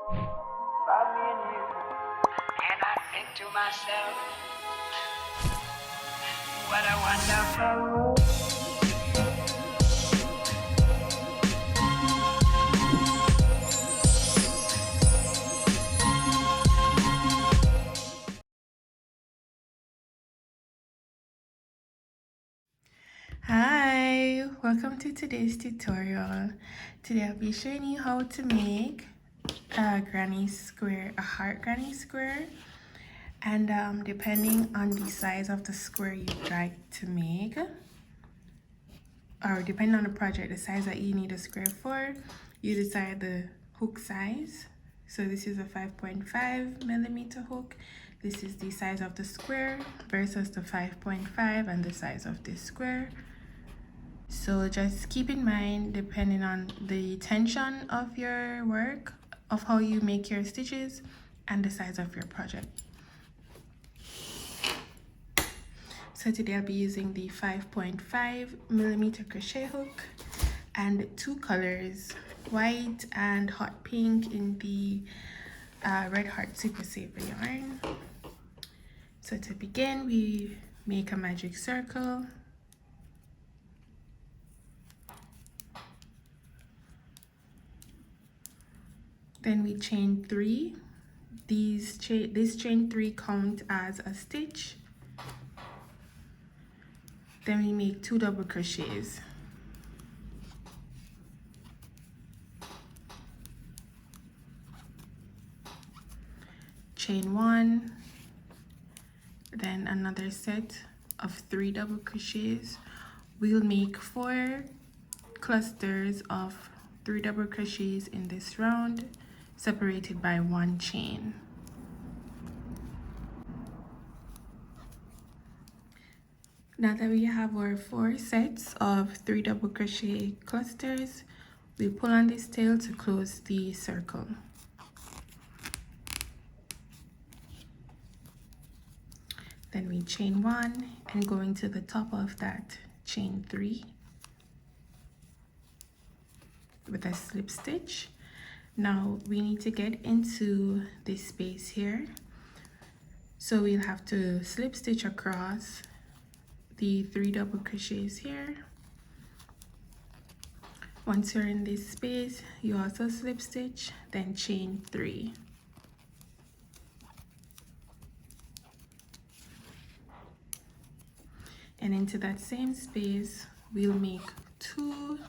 About me and you. And I think to myself, what a wonderful world. Hi, welcome to today's tutorial. Today I'll be showing you how to make a granny square, a heart granny square. And depending on the size of the square you'd like to make, or depending on the project, the size that you need a square for, you decide the hook size. So this is a 5.5 millimeter hook. This is the size of the square versus the 5.5 and the size of this square. So just keep in mind, depending on the tension of your work, of how you make your stitches and the size of your project. So today I'll be using the 5.5 millimeter crochet hook and two colors, white and hot pink in the Red Heart Super Saver yarn. So to begin, we make a magic circle. Then we chain 3. This chain 3 count as a stitch. Then we make 2 double crochets. Chain 1, then another set of 3 double crochets. We'll make 4 clusters of 3 double crochets in this round, separated by 1 chain. Now that we have our 4 sets of 3 double crochet clusters, we pull on this tail to close the circle. Then we chain 1 and go into the top of that, chain 3 with a slip stitch. Now we need to get into this space here, so we'll have to slip stitch across the 3 double crochets here. Once you're in this space, you also slip stitch, then chain 3. And into that same space, we'll make 2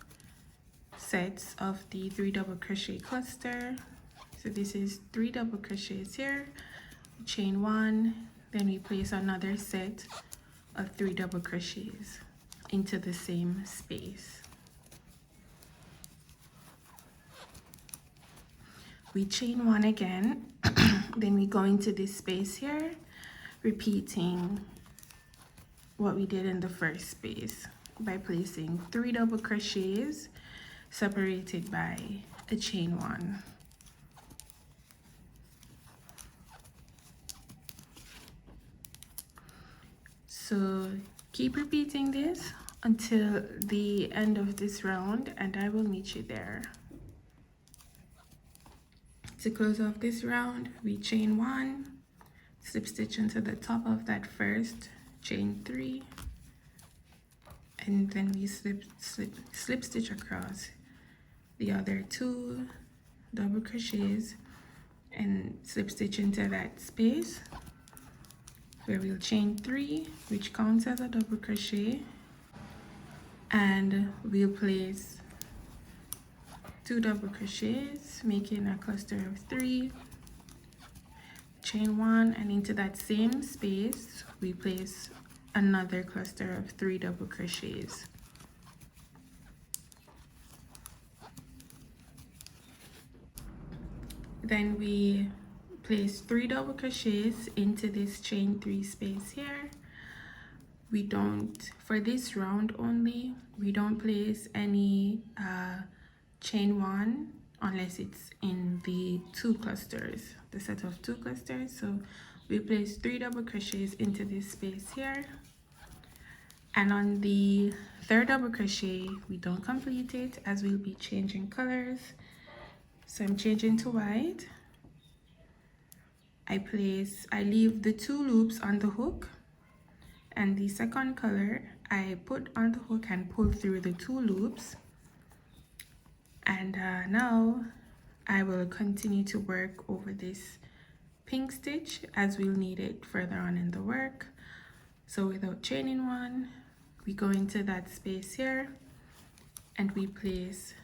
sets of the 3 double crochet cluster. So this is 3 double crochets here, chain 1, then we place another set of 3 double crochets into the same space. We chain 1 again, then we go into this space here, repeating what we did in the first space by placing 3 double crochets separated by a chain 1. So keep repeating this until the end of this round, and I will meet you there. To close off this round, we chain 1, slip stitch into the top of that first, chain 3, and then we slip stitch across the other 2 double crochets and slip stitch into that space where we'll chain 3, which counts as a double crochet, and we'll place 2 double crochets, making a cluster of 3, chain 1, and into that same space we place another cluster of 3 double crochets. Then we place 3 double crochets into this chain 3 space here. We don't, for this round only, we don't place any chain 1 unless it's in the 2 clusters, the set of 2 clusters. So we place 3 double crochets into this space here, and on the 3rd double crochet we don't complete it as we'll be changing colors. So I'm changing to white, I leave the 2 loops on the hook, and the second color I put on the hook and pull through the 2 loops. And now I will continue to work over this pink stitch as we'll need it further on in the work. So without chaining one, we go into that space here and we place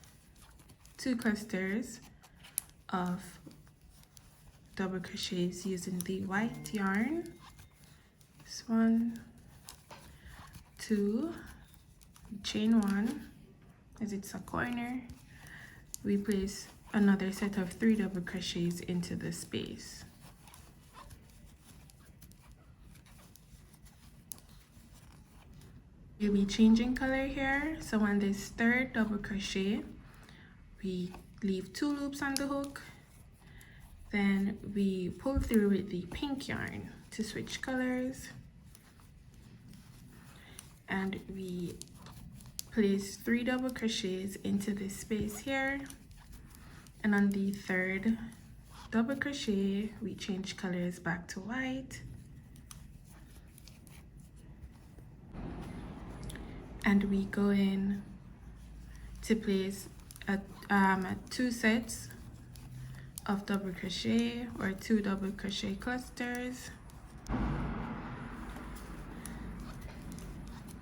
2 clusters of double crochets using the white yarn. This 1, 2, chain 1 as it's a corner. We place another set of 3 double crochets into the space. We'll be changing color here. So on this 3rd double crochet, we leave 2 loops on the hook, then we pull through with the pink yarn to switch colors, and we place 3 double crochets into this space here, and on the 3rd double crochet we change colors back to white, and we go in to place 2 sets of double crochet or 2 double crochet clusters,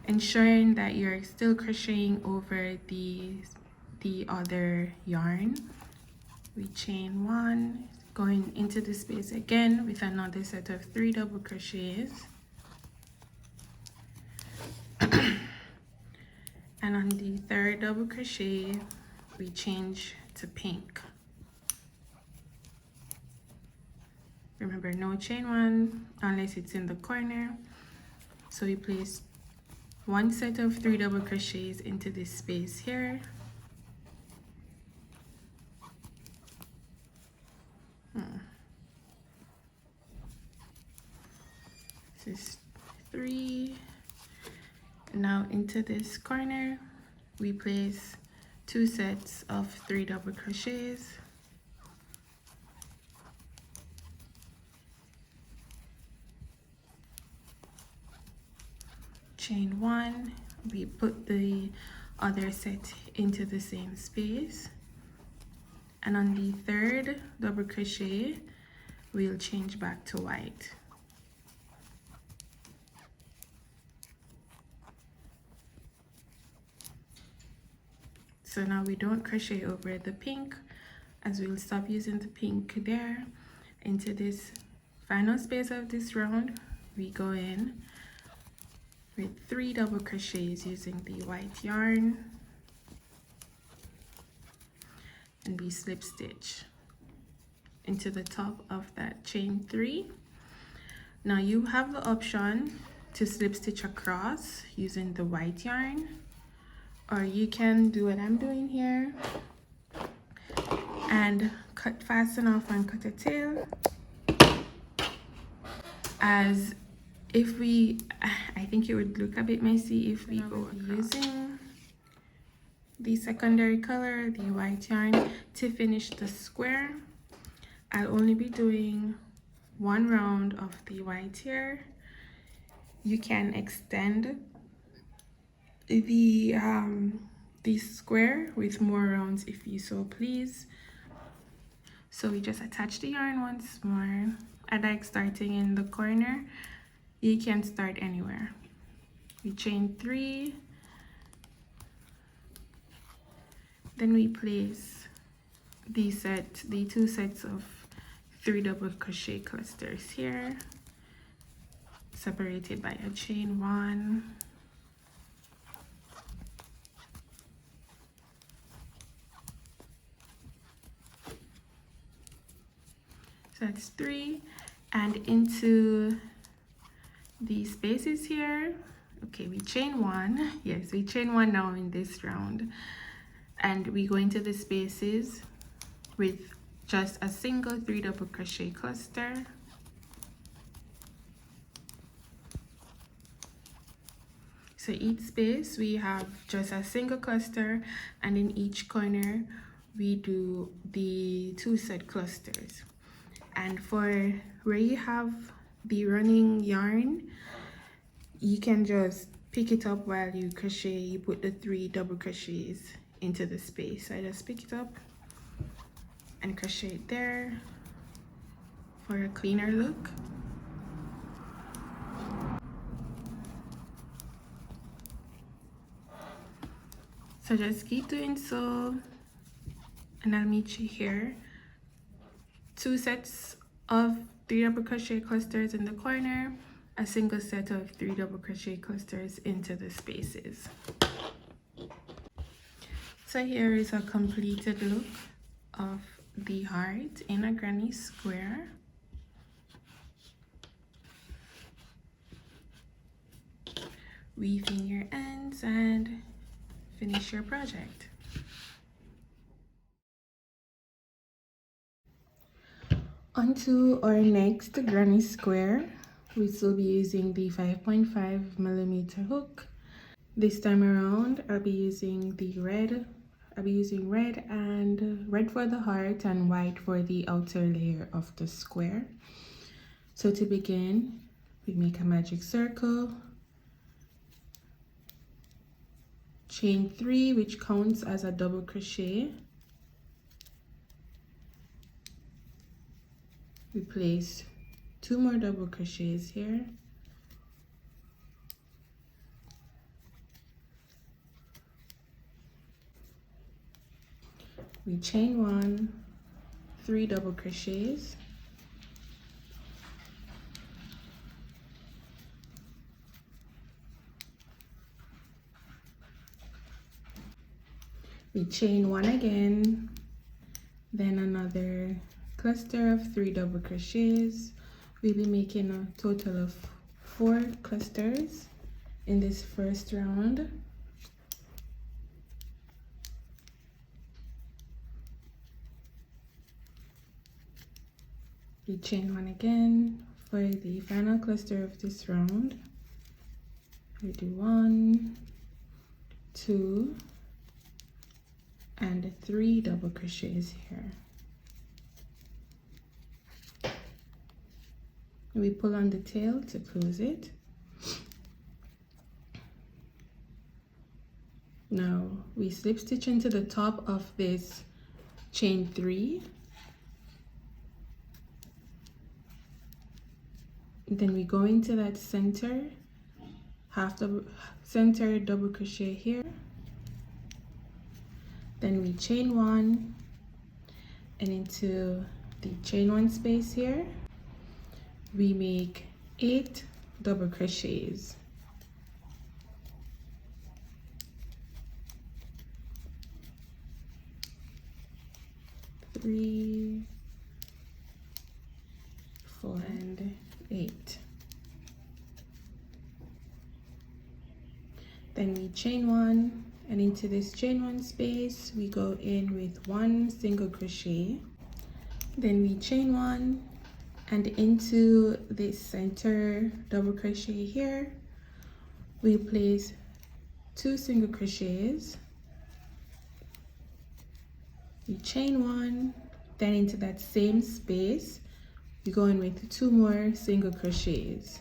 ensuring that you're still crocheting over the other yarn. We chain 1, going into the space again with another set of 3 double crochets, and on the 3rd double crochet we change to pink. Remember, no chain 1 unless it's in the corner. So we place 1 set of 3 double crochets into this space here. This is 3. Now into this corner we place 2 sets of 3 double crochets, chain 1, we put the other set into the same space, and on the 3rd double crochet we'll change back to white. So now we don't crochet over the pink, as we'll stop using the pink there. Into this final space of this round we go in with 3 double crochets using the white yarn, and we slip stitch into the top of that chain 3. Now you have the option to slip stitch across using the white yarn, or you can do what I'm doing here and fasten off and cut a tail, as if we, I think it would look a bit messy if we go using the secondary color, the white yarn, to finish the square. I'll only be doing 1 round of the white here. You can extend the square with more rounds if you so please. So we just attach the yarn once more. I like starting in the corner. You can start anywhere. We chain 3, then we place the 2 sets of 3 double crochet clusters here, separated by a chain 1. So that's 3, and into the spaces here, okay, we chain 1. Yes, we chain 1 now in this round, and we go into the spaces with just a single 3 double crochet cluster. So each space we have just a single cluster, and in each corner we do the 2 set clusters. And for where you have the running yarn, you can just pick it up while you crochet. You put the 3 double crochets into the space. So I just pick it up and crochet it there for a cleaner look. So just keep doing so, and I'll meet you here. 2 sets of 3 double crochet clusters in the corner, a single set of 3 double crochet clusters into the spaces. So here is a completed look of the heart in a granny square. Weave in your ends and finish your project. Onto our next granny square. We still be using the 5.5mm hook. This time around I'll be using red and red for the heart and white for the outer layer of the square. So to begin, we make a magic circle, chain 3, which counts as a double crochet. We place 2 more double crochets here. We chain 1, 3 double crochets. We chain 1 again, then another cluster of 3 double crochets. We'll be making a total of 4 clusters in this first round. We chain 1 again for the final cluster of this round. We do 1, 2, and 3 double crochets here. We pull on the tail to close it. Now we slip stitch into the top of this chain 3. Then we go into that center double crochet here. Then we chain 1 and into the chain 1 space here we make 8 double crochets. Three, 4, and 8. Then we chain 1, and into this chain 1 space we go in with 1 single crochet. Then we chain 1, and into this center double crochet here we place 2 single crochets. We chain 1, then into that same space we go in with 2 more single crochets.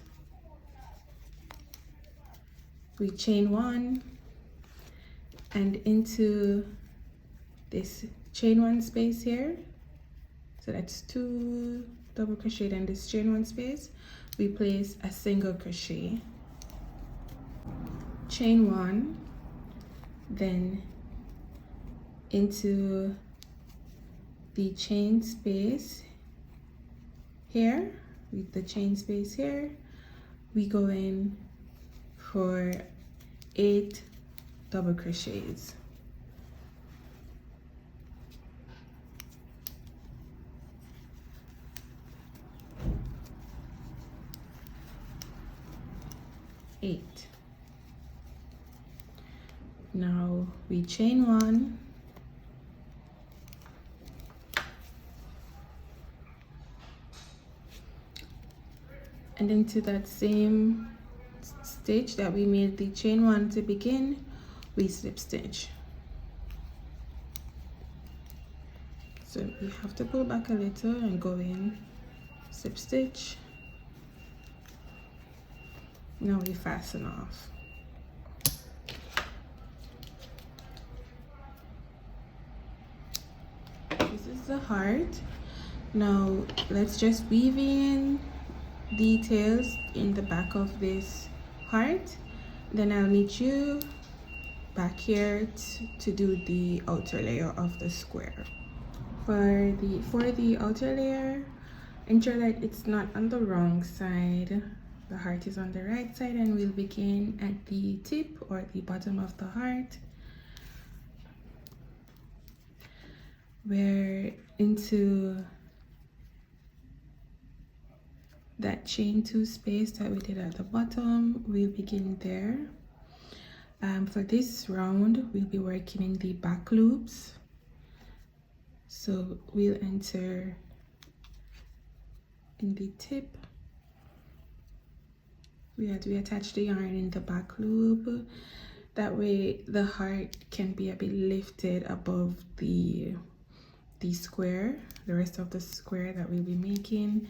We chain 1, and into this chain 1 space here, so that's 2 double crochet, and this chain 1 space we place a single crochet, chain 1, then into the chain space here, with the chain space here we go in for 8 double crochets. Now we chain 1, and into that same stitch that we made the chain 1 to begin, we slip stitch. So we have to pull back a little and go in slip stitch. Now we fasten off. This is the heart. Now let's just weave in details in the back of this heart. Then I'll meet you back here to do the outer layer of the square. For the outer layer, ensure that it's not on the wrong side. The heart is on the right side, and we'll begin at the tip or the bottom of the heart. We're into that chain 2 space that we did at the bottom. We'll begin there. For this round, we'll be working in the back loops. So we'll enter in the tip. We attach the yarn in the back loop. That way the heart can be a bit lifted above the square, the rest of the square that we'll be making.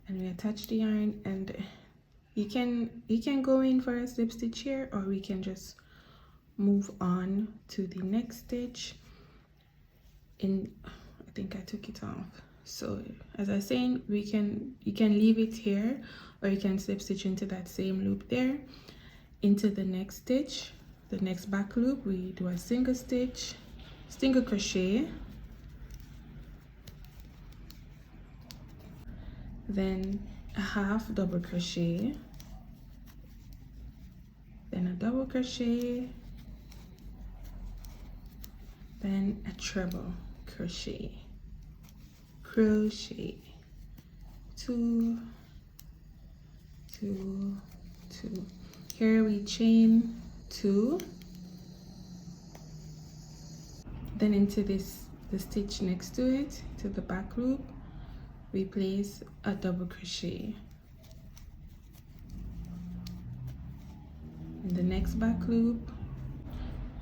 And we attach the yarn, and you can go in for a slip stitch here, or we can just move on to the next stitch. I think I took it off. So as I was saying, you can leave it here, or you can slip stitch into that same loop there. Into the next stitch, the next back loop, we do a single stitch, single crochet, then a half double crochet, then a double crochet, then a treble crochet, 2, 2, 2. Here we chain 2, then into the stitch next to it, to the back loop, we place a double crochet. In the next back loop,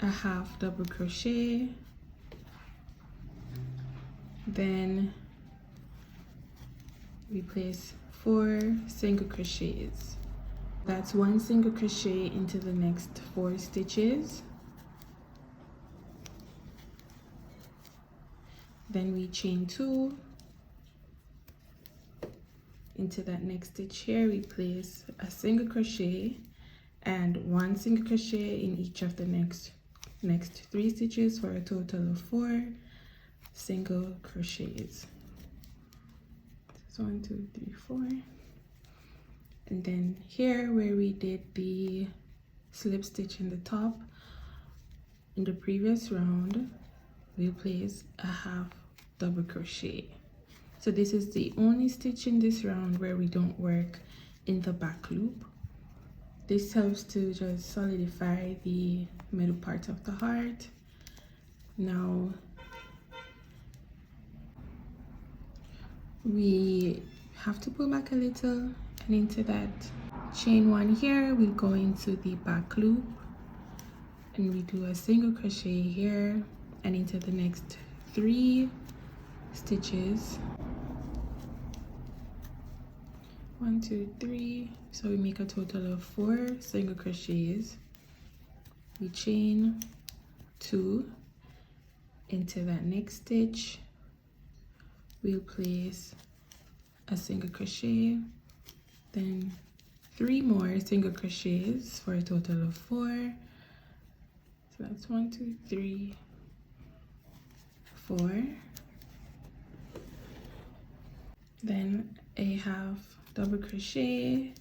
a half double crochet, then we place 4 single crochets. That's 1 single crochet into the next 4 stitches. Then we chain 2. Into that next stitch here, we place a single crochet and 1 single crochet in each of the next 3 stitches for a total of 4 single crochets. So 1, 2, 3, 4. And then here where we did the slip stitch in the top in the previous round, we'll place a half double crochet. So this is the only stitch in this round where we don't work in the back loop. This helps to just solidify the middle part of the heart. Now we have to pull back a little, and into that chain 1 here, we go into the back loop and we do a single crochet here, and into the next 3 stitches, 1, 2, 3. So we make a total of 4 single crochets. We chain 2. Into that next stitch, we'll place a single crochet, then 3 more single crochets for a total of 4. So that's 1, 2, 3, 4. Then a half double crochet,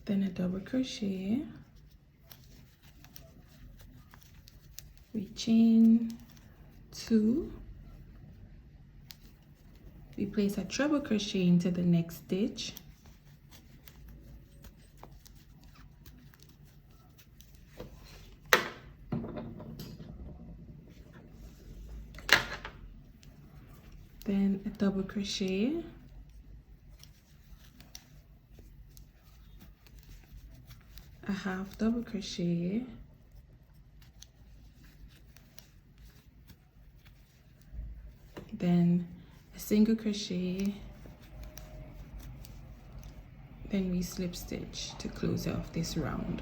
then a double crochet, we chain 2, we place a treble crochet into the next stitch, then a double crochet, a half double crochet, then a single crochet, then we slip stitch to close off this round.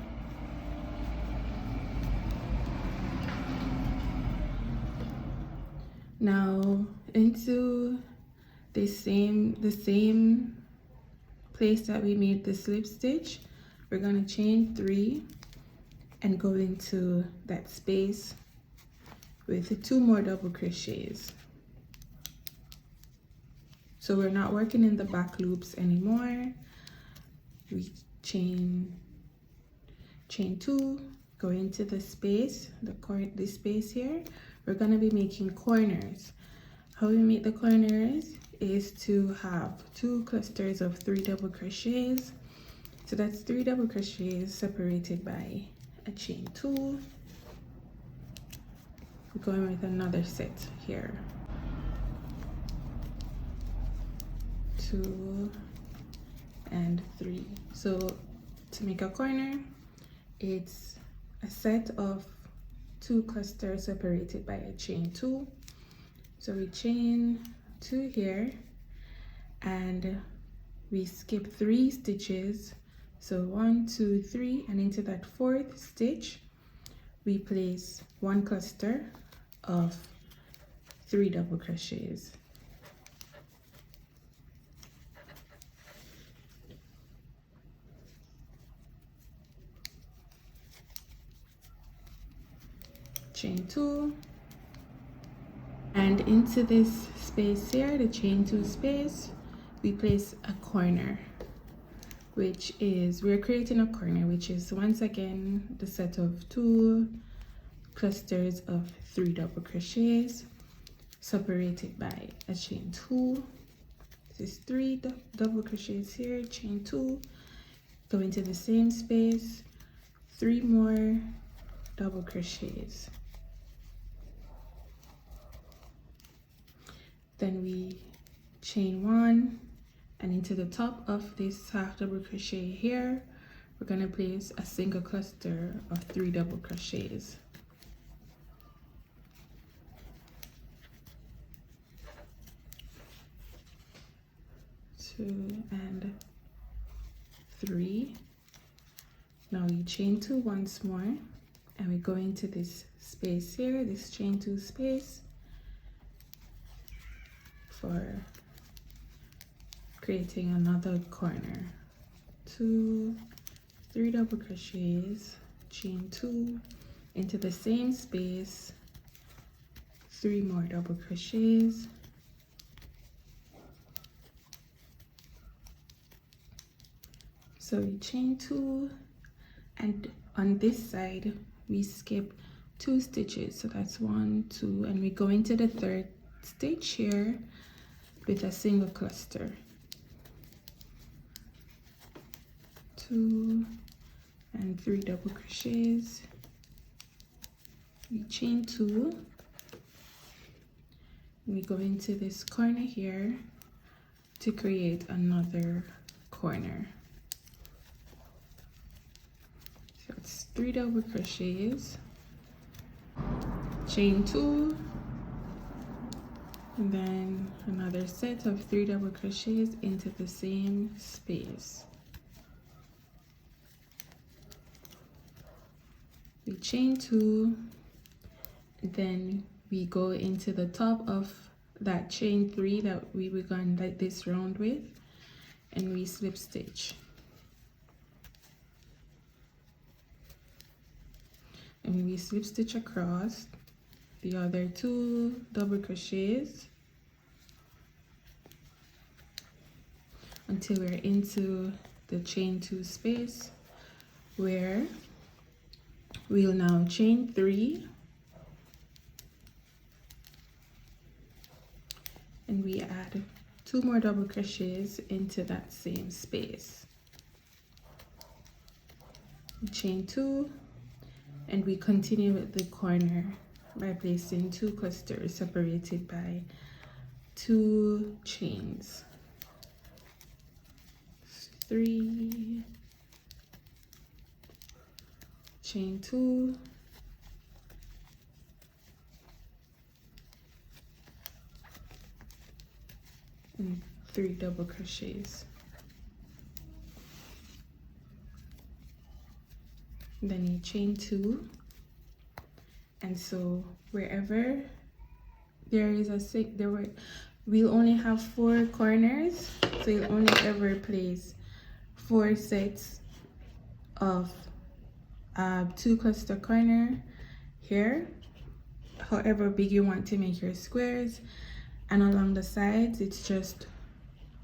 Now into the same place that we made the slip stitch, we're going to chain 3 and go into that space with 2 more double crochets. So we're not working in the back loops anymore. We chain 2, go into the space, this space here. We're going to be making corners. How we make the corners is to have 2 clusters of 3 double crochets. So that's 3 double crochets separated by a chain 2. We're going with another set here. 2 and 3. So to make a corner, it's a set of 2 clusters separated by a chain 2. So we chain 2 here and we skip 3 stitches. So 1, 2, 3, and into that 4th stitch we place 1 cluster of 3 double crochets. Chain 2, and into this space here, the chain 2 space, we place a corner, which is, we're creating a corner, which is once again the set of 2 clusters of 3 double crochets separated by a chain 2. This is 3 double crochets here, chain 2, go into the same space, 3 more double crochets. Then we chain 1, and into the top of this half double crochet here, we're going to place a single cluster of 3 double crochets. 2 and 3. Now we chain 2 once more, and we go into this space here, this chain 2 space, for creating another corner. 2, 3 double crochets, chain 2, into the same space, 3 more double crochets, so we chain 2, and on this side we skip 2 stitches, so that's 1, 2, and we go into the 3rd stitch here with a single cluster. 2 and 3 double crochets, we chain 2, and we go into this corner here to create another corner. So it's 3 double crochets, chain 2, and then another set of 3 double crochets into the same space. We chain 2, then we go into the top of that chain 3 that we began this round with, and we slip stitch. And we slip stitch across the other 2 double crochets until we're into the chain 2 space, where we'll now chain 3, and we add 2 more double crochets into that same space. We chain 2, and we continue with the corner by placing 2 clusters separated by 2 chains. 3, chain 2, and 3 double crochets. Then you chain 2, and so wherever there is a we'll only have 4 corners, so you'll only ever place 4 sets of 2 cluster corner here, however big you want to make your squares, and along the sides it's just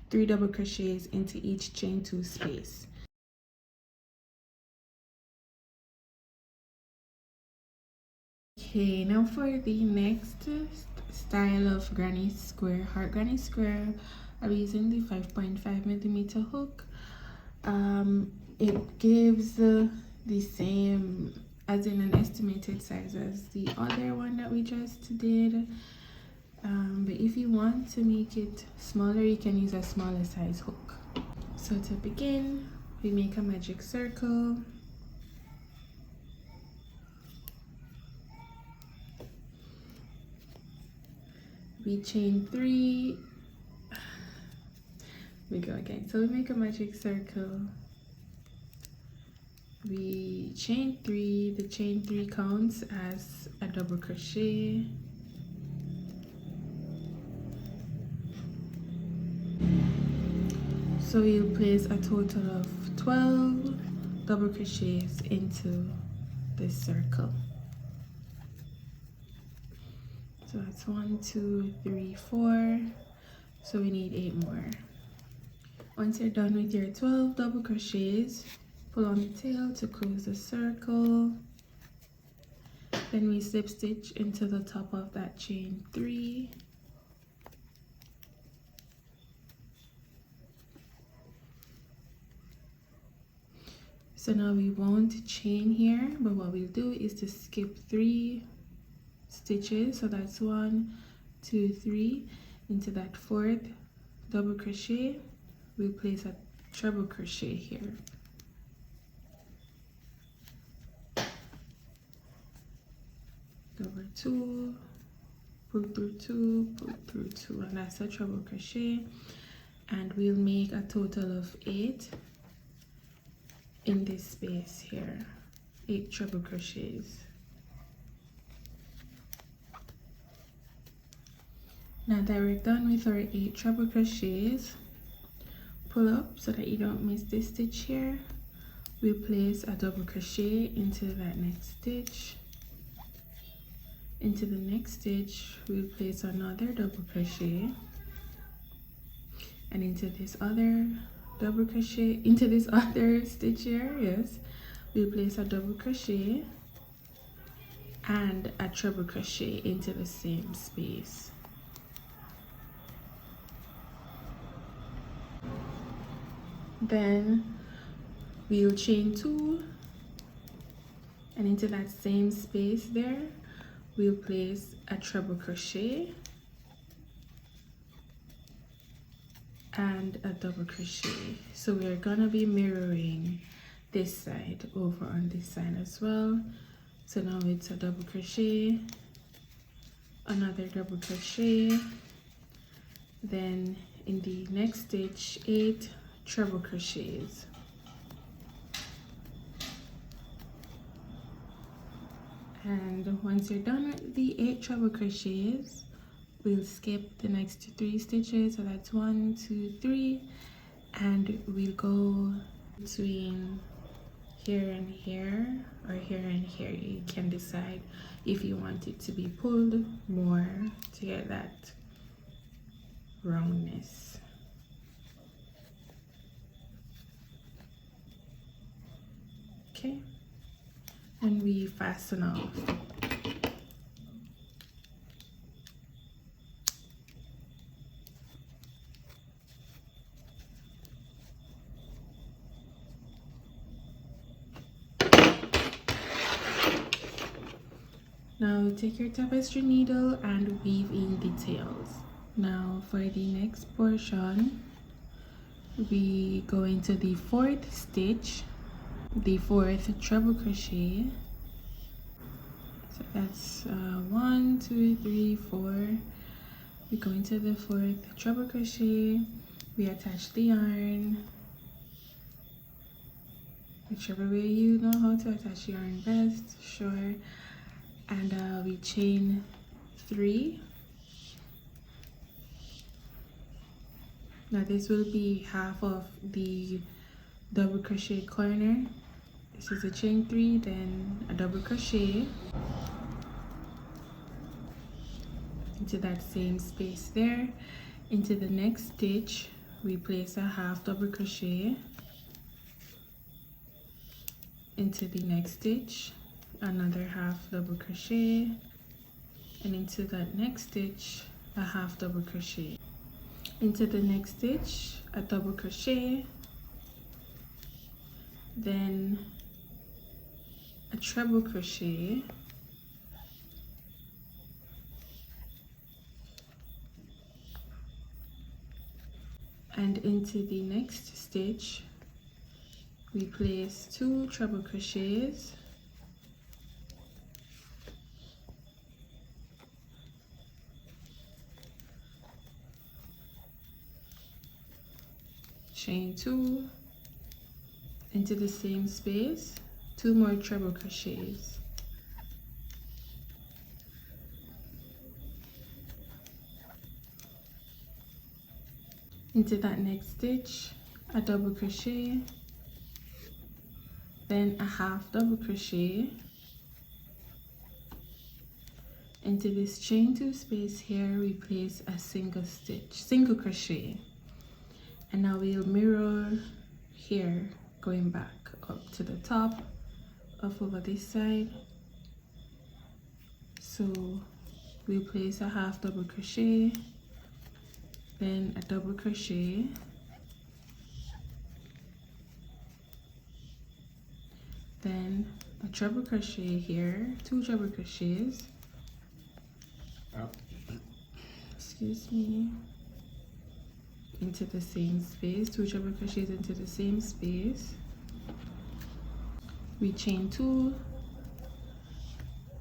3 double crochets into each chain 2 space. Okay, now for the next style of granny square, heart granny square, I'm using the 5.5mm hook. It gives the same as in an estimated size as the other one that we just did, but if you want to make it smaller, you can use a smaller size hook. So to begin, we make a magic circle. We chain 3. We go again. So we make a magic circle. We chain 3. The chain 3 counts as a double crochet. So you'll place a total of 12 double crochets into this circle. So that's 1, 2, 3, 4. So we need 8 more. Once you're done with your 12 double crochets, pull on the tail to close the circle. Then we slip stitch into the top of that chain 3. So now we won't chain here, but what we'll do is to skip 3 stitches. So that's 1, 2, 3 into that 4th double crochet. We'll place a treble crochet here. Over 2, pull through 2, pull through 2, and that's a treble crochet. And we'll make a total of 8 in this space here, 8 treble crochets. Now that we're done with our 8 treble crochets, pull up so that you don't miss this stitch here. We'll place a double crochet into that next stitch. Into the next stitch, we'll place another double crochet, and into this other double crochet, into this other stitch here, yes, we'll place a double crochet and a treble crochet into the same space. Then we'll chain 2, and into that same space there we'll place a treble crochet and a double crochet. So we're gonna be mirroring this side over on this side as well. So now it's a double crochet, another double crochet, then in the next stitch 8 treble crochets. And once you're done with the 8 treble crochets, we'll skip the next 3 stitches. So that's 1, 2, 3, and we'll go between here and here, or here and here. You can decide if you want it to be pulled more to get that roundness. Okay, and we fasten off. Now take your tapestry needle and weave in the tails. Now for the next portion, we go into the 4th stitch, the 4th treble crochet. So that's 1, 2, 3, 4, we go into the 4th treble crochet, we attach the yarn, whichever way you know how to attach yarn best, sure, and we chain 3. Now this will be half of the double crochet corner. This is a chain 3, then a double crochet into that same space there. Into the next stitch we place a half double crochet, into the next stitch another half double crochet, and into that next stitch a half double crochet, into the next stitch a double crochet, then a treble crochet, and into the next stitch we place 2 treble crochets, chain 2, into the same space 2 more treble crochets, into that next stitch a double crochet, then a half double crochet, into this chain 2 space here we place a single crochet, and now we'll mirror here, going back up to the top of over this side. So we'll place a half double crochet, then a double crochet, then a treble crochet here, 2 treble crochets, excuse me, into the same space, 2 treble crochets into the same space, we chain 2,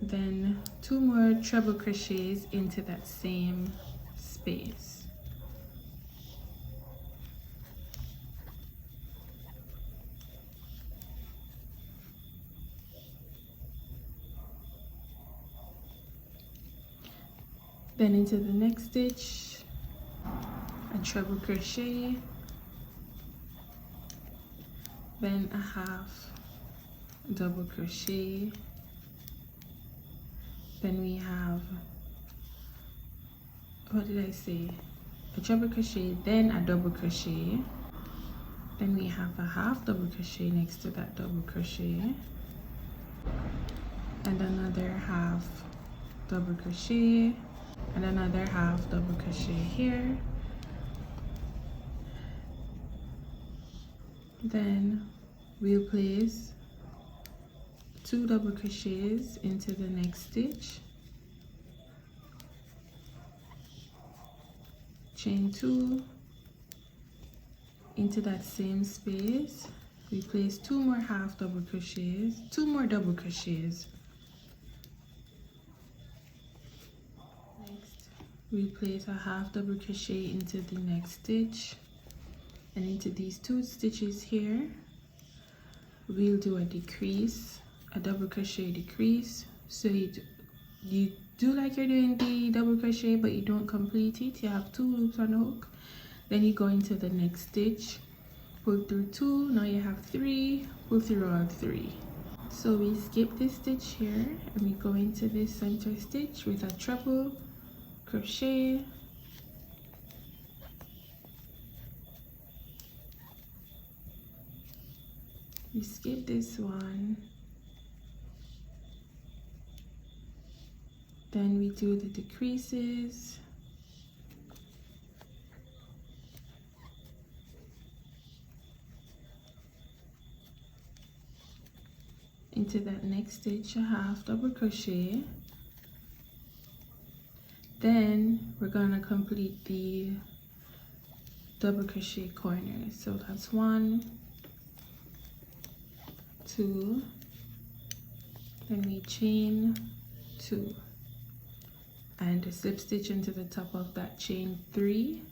then 2 more treble crochets into that same space. Then into the next stitch a treble crochet, then a half double crochet, then we have, what did I say, a treble crochet, then a double crochet, then we have a half double crochet next to that double crochet, and another half double crochet, and another half double crochet here. Then we'll place 2 double crochets into the next stitch, chain 2, into that same space we place 2 more half double crochets, 2 more double crochets. We place a half double crochet into the next stitch, and into these 2 stitches here we'll do a decrease, a double crochet decrease. So you do like you're doing the double crochet but you don't complete it, you have 2 loops on the hook, then you go into the next stitch, pull through 2, now you have 3, pull through all 3. So we skip this stitch here and we go into this center stitch with a treble crochet, we skip this one, then we do the decreases, into that next stitch a half double crochet, then we're gonna complete the double crochet corners. So that's 1, 2, then we chain 2, and slip stitch into the top of that chain 3.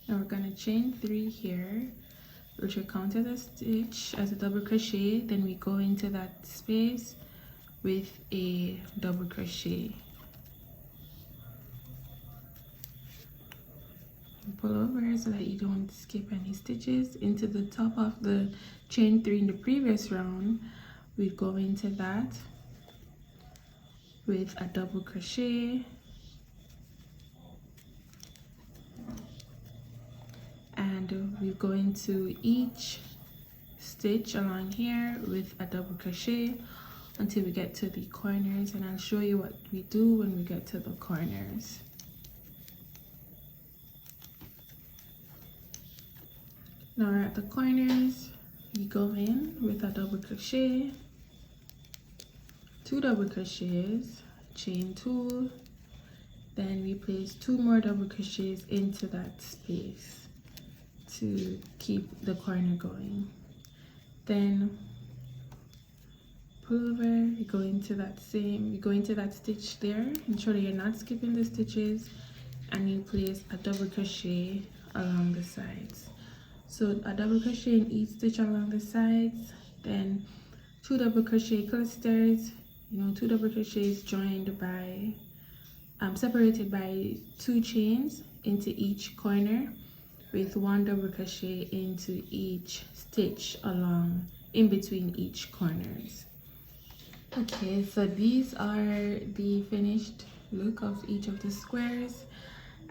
Now we're going to chain 3 here, which will count as a stitch, as a double crochet. Then we go into that space with a double crochet. Pull over so that you don't skip any stitches. Into the top of the chain 3 in the previous round, we go into that with a double crochet, and we go into each stitch along here with a double crochet until we get to the corners, and I'll show you what we do when we get to the corners. Now we're at the corners, we go in with a double crochet, 2 double crochets, chain 2, then we place 2 more double crochets into that space to keep the corner going. Then pull over, you go into that stitch there, ensure that you're not skipping the stitches, and you place a double crochet along the sides. So a double crochet in each stitch along the sides, then 2 double crochet clusters, 2 double crochets joined by separated by 2 chains into each corner, with 1 double crochet into each stitch along in between each corners. Okay, so these are the finished look of each of the squares.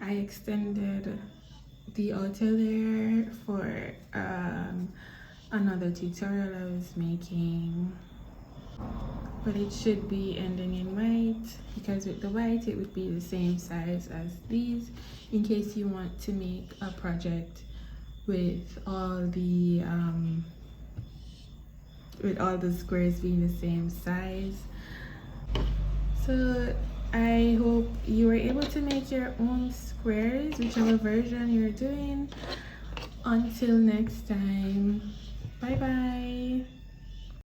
I extended the outer layer for another tutorial I was making, but it should be ending in white, because with the white it would be the same size as these, in case you want to make a project with all the squares being the same size. So I hope you were able to make your own squares, whichever version you're doing. Until next time, bye bye.